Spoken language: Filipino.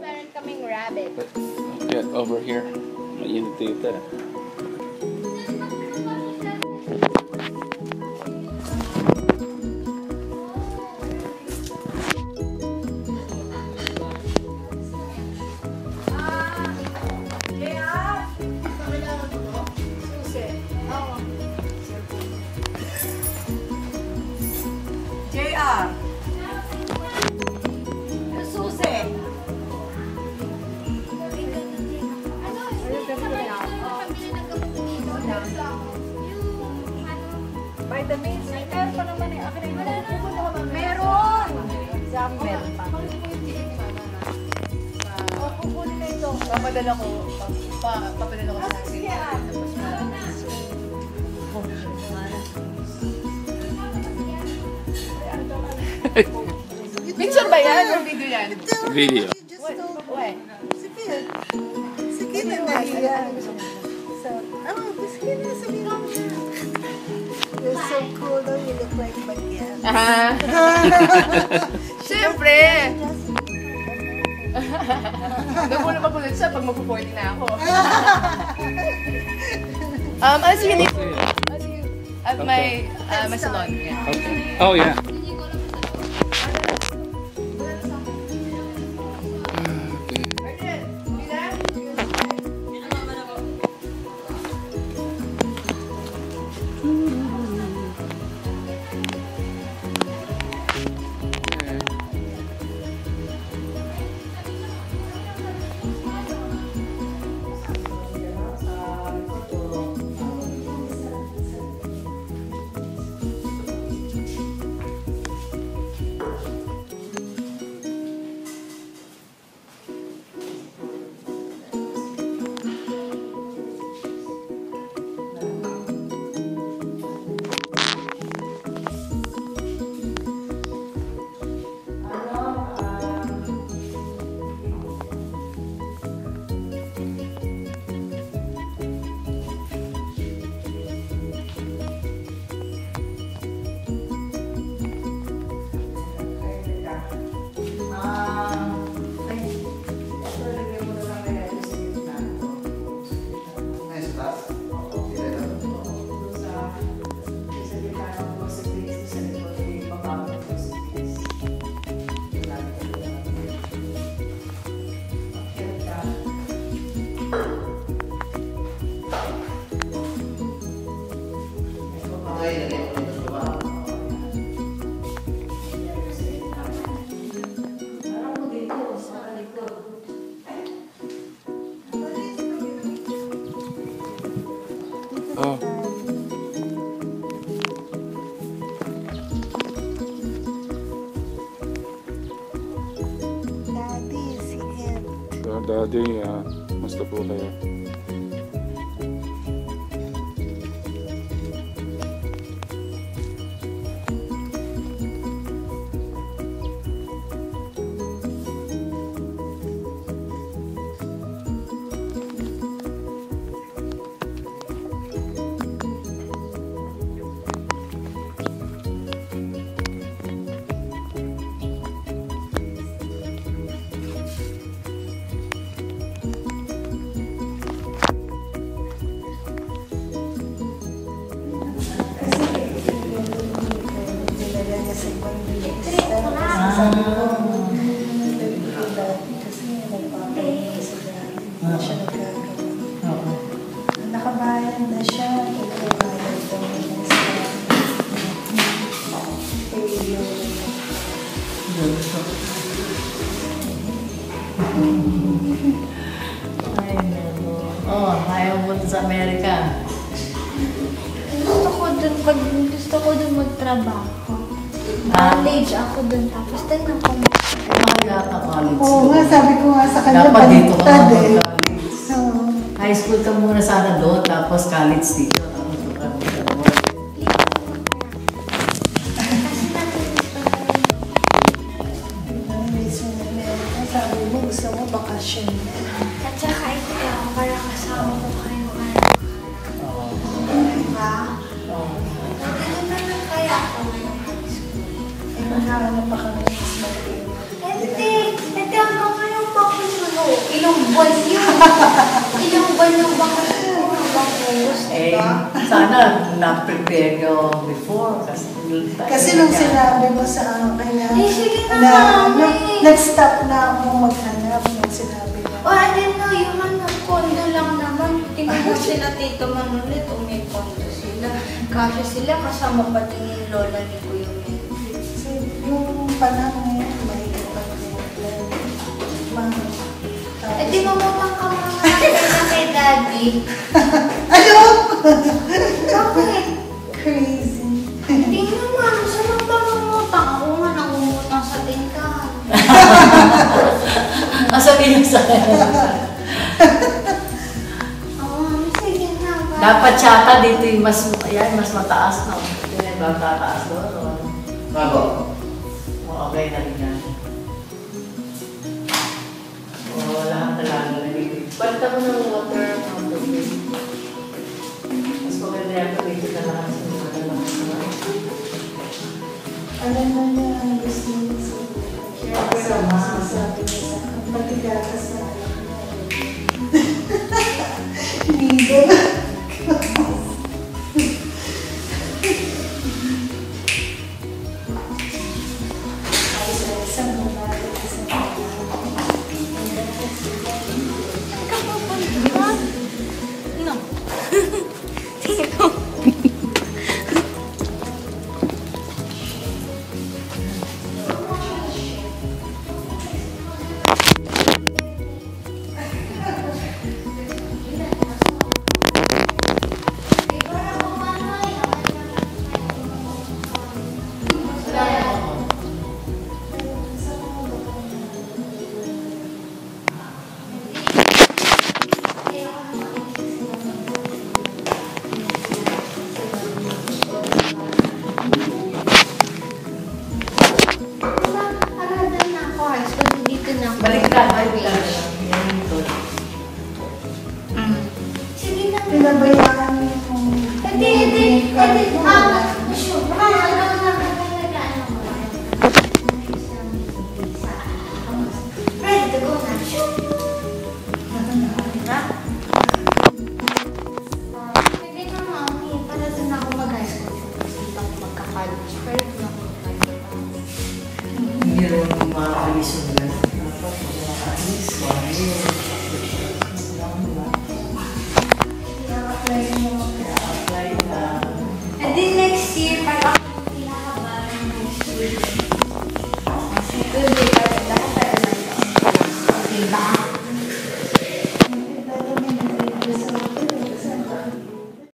Meron kaming rabbit. Get over here. Mainit dito eh. JR. Susi. Vitamins. Meron pa naman eh. Meron. Meron pa. Kukunin na ito. Papadala ko. Papadala ko sa akin. Picture ba yan or video yan? Video. Wait. Sige na nahiya. Sige na, sabihin mo siya. You're so cool, though. You look like Bagyan. Siyempre! Nagmula magulat siya pag magpo-40 na ako. Sige, Nick. At my salon. Yeah. Okay. Oh yeah. Oh. Daddy, si Ed. Daddy, musta po kayo? Sabi ko, interview ko dati kasi nagpapalito sa dati. Hindi siya nagkagawa. Nakabayad na siya. Nagkabayad daw niya sa Ay, no. Oh, ayaw mo sa Amerika. Gusto ko dun magtrabaho. College ako dun, tapos din ako Kaya ka college. Oo nga, sabi ko nga sa kanya, Dapat dito ka baliktad eh. mag-college. High school ka muna sana doon, tapos college dito. Tapos doon ka mag-work. Sabi mo, gusto mo bakasyon. At saka ikaw, para kasama ko kayo. Diba? Ganun na lang kaya ako ngayon. Eh, maghahanap pa kami ng smart. Hindi hanggang ngayon pa ako Ilang buwan yun. Ilang buwan yung bakasyon ko hanggang August, Eh, diba? sana na-prepare nyo before Kasi nung sinabi mo sa akin na, Eh, sige na, nung nag-stop na ako maghanap nung sinabi mo. Oh, I didn't know, yung ano, kondo lang naman. Tingnan mo sila Tito Manulit, may kondo sila. Kasya sila, kasama pati yung lola ni Kuya Mel. Kasi yung panahon na yun, mahirap pa Eh, di mamutang ka mga na kay Daddy. Ano? Bakit? Crazy. Tingnan mo, ano sa magpapamutang? Ako nga nangungutang sa tingkahan. Masabihin sa akin. Oo, sige na. bye. Dapat tsaka dito yung mas mataas, no? Yun ay ba tataas doon? Bago. Okay na rin yan. Wala kang talaga nalibig. Palitan mo ng water, ng tubig. Mas maganda yan kung dito na lahat sa mga lalaki. Alam na niya ang gusto niya sa Siyempre naman. sabi niya sa akin, pati gatas na alam niya. Needle. Isang babae, isang No. Tingnan ko. Aradan na ako. High school, dito na ako. Baliktad. Sige na. pinabayaan niya kung Edi, sure. Ready to go na. Sure. Pwede na mami. Para doon ako mag-high school. Hindi ako magka-college. Pero doon ako mag-college. Hindi rin makakalis yung lang. Dapat makakalis. 1 year. i-apply mo. Apply na. And then next year, pag ako pinakabalan ng high school. Kasi doon, di ba, lahat tayo lang. Okay, baka